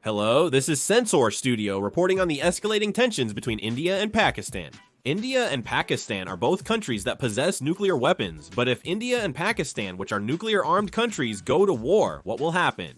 Hello, this is Sensor Studio reporting on the escalating tensions between India and Pakistan. India and Pakistan are both countries that possess nuclear weapons, but if India and Pakistan, which are nuclear-armed countries, go to war, what will happen?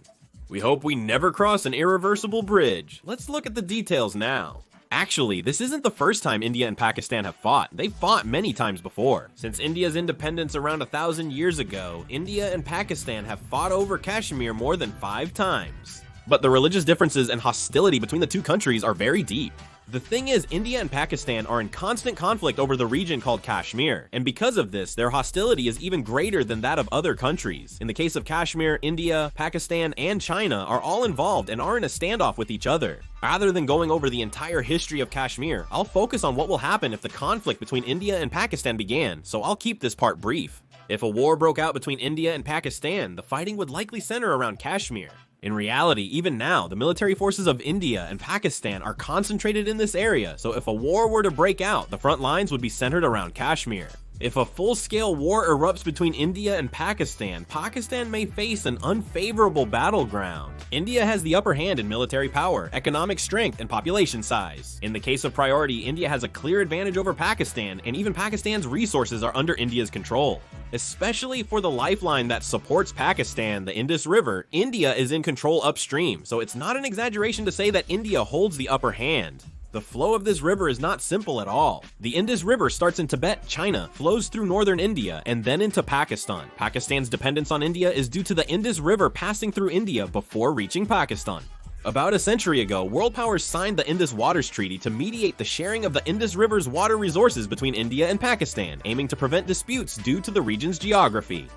We hope we never cross an irreversible bridge. Let's look at the details now. Actually, this isn't the first time India and Pakistan have fought. They've fought many times before. Since India's independence around 1,000 years ago, India and Pakistan have fought over Kashmir more than 5 times. But the religious differences and hostility between the two countries are very deep. The thing is, India and Pakistan are in constant conflict over the region called Kashmir, and because of this, their hostility is even greater than that of other countries. In the case of Kashmir, India, Pakistan, and China are all involved and are in a standoff with each other. Rather than going over the entire history of Kashmir, I'll focus on what will happen if the conflict between India and Pakistan began, so I'll keep this part brief. If a war broke out between India and Pakistan, the fighting would likely center around Kashmir. In reality, even now, the military forces of India and Pakistan are concentrated in this area, so if a war were to break out, the front lines would be centered around Kashmir. If a full-scale war erupts between India and Pakistan, Pakistan may face an unfavorable battleground. India has the upper hand in military power, economic strength, and population size. In the case of priority, India has a clear advantage over Pakistan, and even Pakistan's resources are under India's control. Especially for the lifeline that supports Pakistan, the Indus River, India is in control upstream, so it's not an exaggeration to say that India holds the upper hand. The flow of this river is not simple at all. The Indus River starts in Tibet, China, flows through northern India, and then into Pakistan. Pakistan's dependence on India is due to the Indus River passing through India before reaching Pakistan. About a century ago, world powers signed the Indus Waters Treaty to mediate the sharing of the Indus River's water resources between India and Pakistan, aiming to prevent disputes due to the region's geography.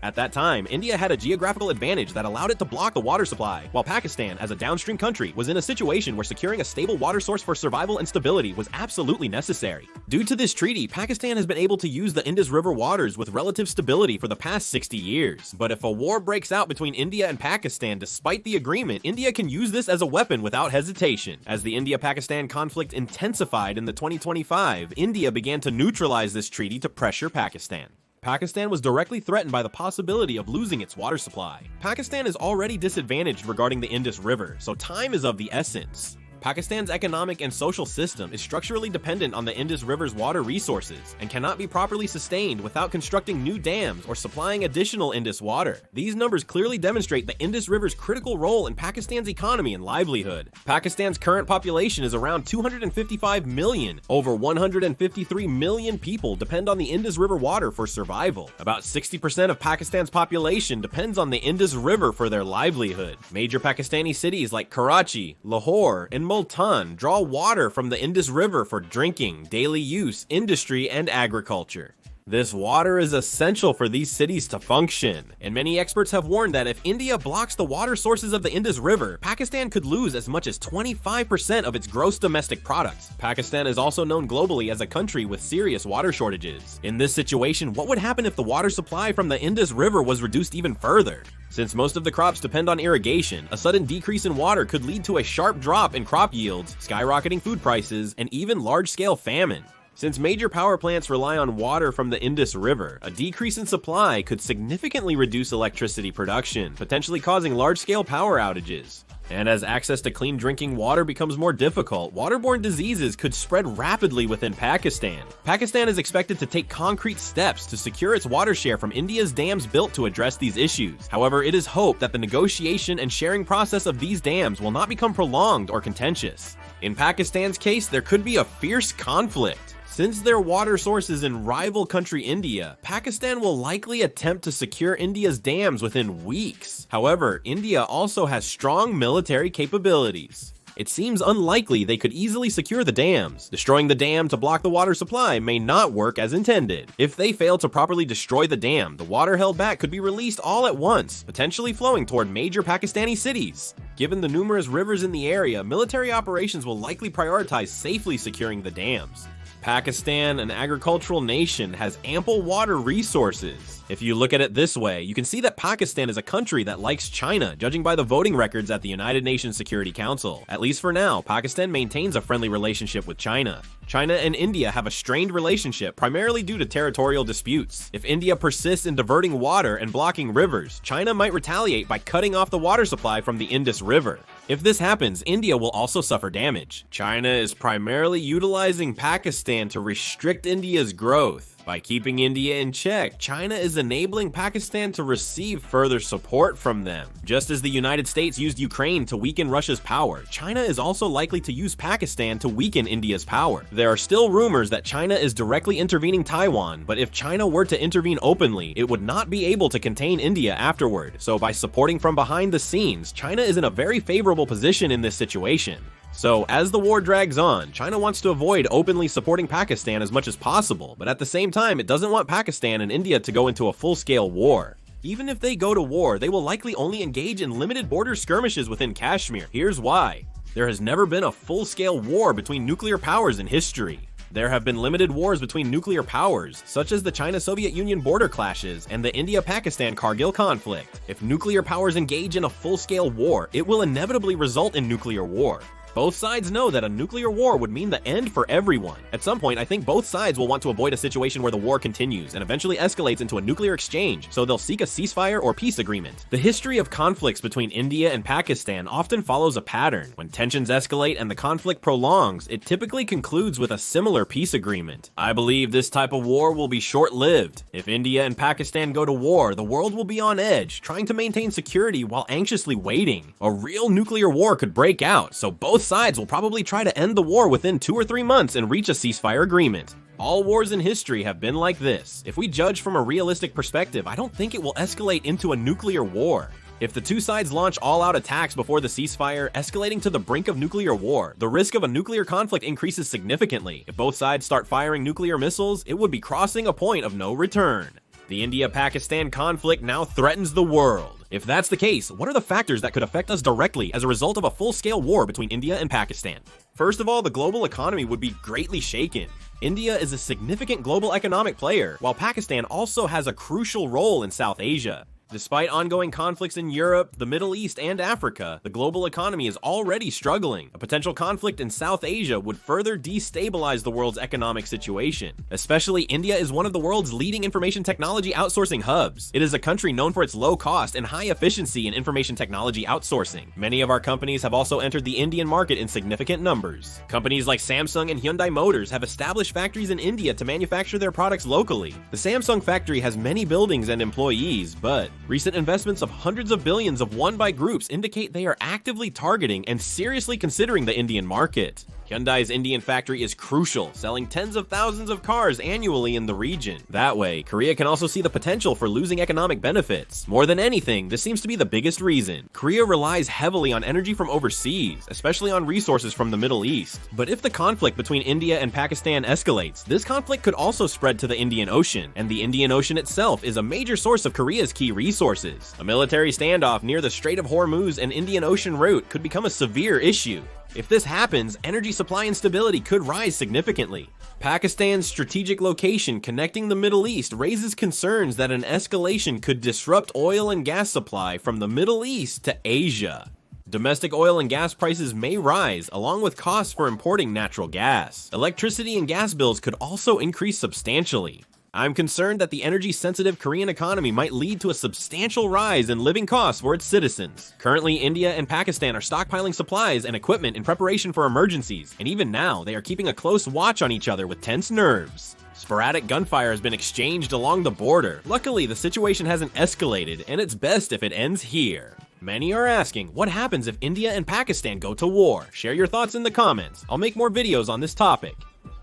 At that time, India had a geographical advantage that allowed it to block the water supply, while Pakistan, as a downstream country, was in a situation where securing a stable water source for survival and stability was absolutely necessary. Due to this treaty, Pakistan has been able to use the Indus River waters with relative stability for the past 60 years. But if a war breaks out between India and Pakistan despite the agreement, India can use this as a weapon without hesitation. As the India-Pakistan conflict intensified in the 2025, India began to neutralize this treaty to pressure Pakistan. Pakistan was directly threatened by the possibility of losing its water supply. Pakistan is already disadvantaged regarding the Indus River, so time is of the essence. Pakistan's economic and social system is structurally dependent on the Indus River's water resources and cannot be properly sustained without constructing new dams or supplying additional Indus water. These numbers clearly demonstrate the Indus River's critical role in Pakistan's economy and livelihood. Pakistan's current population is around 255 million. Over 153 million people depend on the Indus River water for survival. About 60% of Pakistan's population depends on the Indus River for their livelihood. Major Pakistani cities like Karachi, Lahore, and Multan draw water from the Indus River for drinking, daily use, industry, and agriculture. This water is essential for these cities to function, and many experts have warned that if India blocks the water sources of the Indus River, Pakistan could lose as much as 25% of its gross domestic products. Pakistan is also known globally as a country with serious water shortages. In this situation, what would happen if the water supply from the Indus River was reduced even further? Since most of the crops depend on irrigation, a sudden decrease in water could lead to a sharp drop in crop yields, skyrocketing food prices, and even large-scale famine. Since major power plants rely on water from the Indus River, a decrease in supply could significantly reduce electricity production, potentially causing large-scale power outages. And as access to clean drinking water becomes more difficult, waterborne diseases could spread rapidly within Pakistan. Pakistan is expected to take concrete steps to secure its water share from India's dams built to address these issues. However, it is hoped that the negotiation and sharing process of these dams will not become prolonged or contentious. In Pakistan's case, there could be a fierce conflict. Since their water source is in rival country India, Pakistan will likely attempt to secure India's dams within weeks. However, India also has strong military capabilities. It seems unlikely they could easily secure the dams. Destroying the dam to block the water supply may not work as intended. If they fail to properly destroy the dam, the water held back could be released all at once, potentially flowing toward major Pakistani cities. Given the numerous rivers in the area, military operations will likely prioritize safely securing the dams. Pakistan, an agricultural nation, has ample water resources. If you look at it this way, you can see that Pakistan is a country that likes China, judging by the voting records at the United Nations Security Council. At least for now, Pakistan maintains a friendly relationship with China. China and India have a strained relationship, primarily due to territorial disputes. If India persists in diverting water and blocking rivers, China might retaliate by cutting off the water supply from the Indus River. If this happens, India will also suffer damage. China is primarily utilizing Pakistan to restrict India's growth. By keeping India in check, China is enabling Pakistan to receive further support from them. Just as the United States used Ukraine to weaken Russia's power, China is also likely to use Pakistan to weaken India's power. There are still rumors that China is directly intervening Taiwan, but if China were to intervene openly, it would not be able to contain India afterward. So by supporting from behind the scenes, China is in a very favorable position in this situation. So, as the war drags on, China wants to avoid openly supporting Pakistan as much as possible, but at the same time, it doesn't want Pakistan and India to go into a full-scale war. Even if they go to war, they will likely only engage in limited border skirmishes within Kashmir. Here's why. There has never been a full-scale war between nuclear powers in history. There have been limited wars between nuclear powers, such as the China-Soviet Union border clashes and the India-Pakistan Kargil conflict. If nuclear powers engage in a full-scale war, it will inevitably result in nuclear war. Both sides know that a nuclear war would mean the end for everyone. At some point, I think both sides will want to avoid a situation where the war continues and eventually escalates into a nuclear exchange, so they'll seek a ceasefire or peace agreement. The history of conflicts between India and Pakistan often follows a pattern. When tensions escalate and the conflict prolongs, it typically concludes with a similar peace agreement. I believe this type of war will be short-lived. If India and Pakistan go to war, the world will be on edge, trying to maintain security while anxiously waiting. A real nuclear war could break out, so both sides will probably try to end the war within 2 or 3 months and reach a ceasefire agreement. All wars in history have been like this. If we judge from a realistic perspective, I don't think it will escalate into a nuclear war. If the two sides launch all-out attacks before the ceasefire, escalating to the brink of nuclear war, the risk of a nuclear conflict increases significantly. If both sides start firing nuclear missiles, it would be crossing a point of no return. The India-Pakistan conflict now threatens the world. If that's the case, what are the factors that could affect us directly as a result of a full-scale war between India and Pakistan? First of all, the global economy would be greatly shaken. India is a significant global economic player, while Pakistan also has a crucial role in South Asia. Despite ongoing conflicts in Europe, the Middle East, and Africa, the global economy is already struggling. A potential conflict in South Asia would further destabilize the world's economic situation. Especially, India is one of the world's leading information technology outsourcing hubs. It is a country known for its low cost and high efficiency in information technology outsourcing. Many of our companies have also entered the Indian market in significant numbers. Companies like Samsung and Hyundai Motors have established factories in India to manufacture their products locally. The Samsung factory has many buildings and employees, but recent investments of hundreds of billions of won-by groups indicate they are actively targeting and seriously considering the Indian market. Hyundai's Indian factory is crucial, selling tens of thousands of cars annually in the region. That way, Korea can also see the potential for losing economic benefits. More than anything, this seems to be the biggest reason. Korea relies heavily on energy from overseas, especially on resources from the Middle East. But if the conflict between India and Pakistan escalates, this conflict could also spread to the Indian Ocean, and the Indian Ocean itself is a major source of Korea's key resources. A military standoff near the Strait of Hormuz and Indian Ocean route could become a severe issue. If this happens, energy supply instability could rise significantly. Pakistan's strategic location connecting the Middle East raises concerns that an escalation could disrupt oil and gas supply from the Middle East to Asia. Domestic oil and gas prices may rise, along with costs for importing natural gas. Electricity and gas bills could also increase substantially. I'm concerned that the energy-sensitive Korean economy might lead to a substantial rise in living costs for its citizens. Currently, India and Pakistan are stockpiling supplies and equipment in preparation for emergencies, and even now, they are keeping a close watch on each other with tense nerves. Sporadic gunfire has been exchanged along the border. Luckily, the situation hasn't escalated, and it's best if it ends here. Many are asking, what happens if India and Pakistan go to war? Share your thoughts in the comments. I'll make more videos on this topic.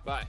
Bye.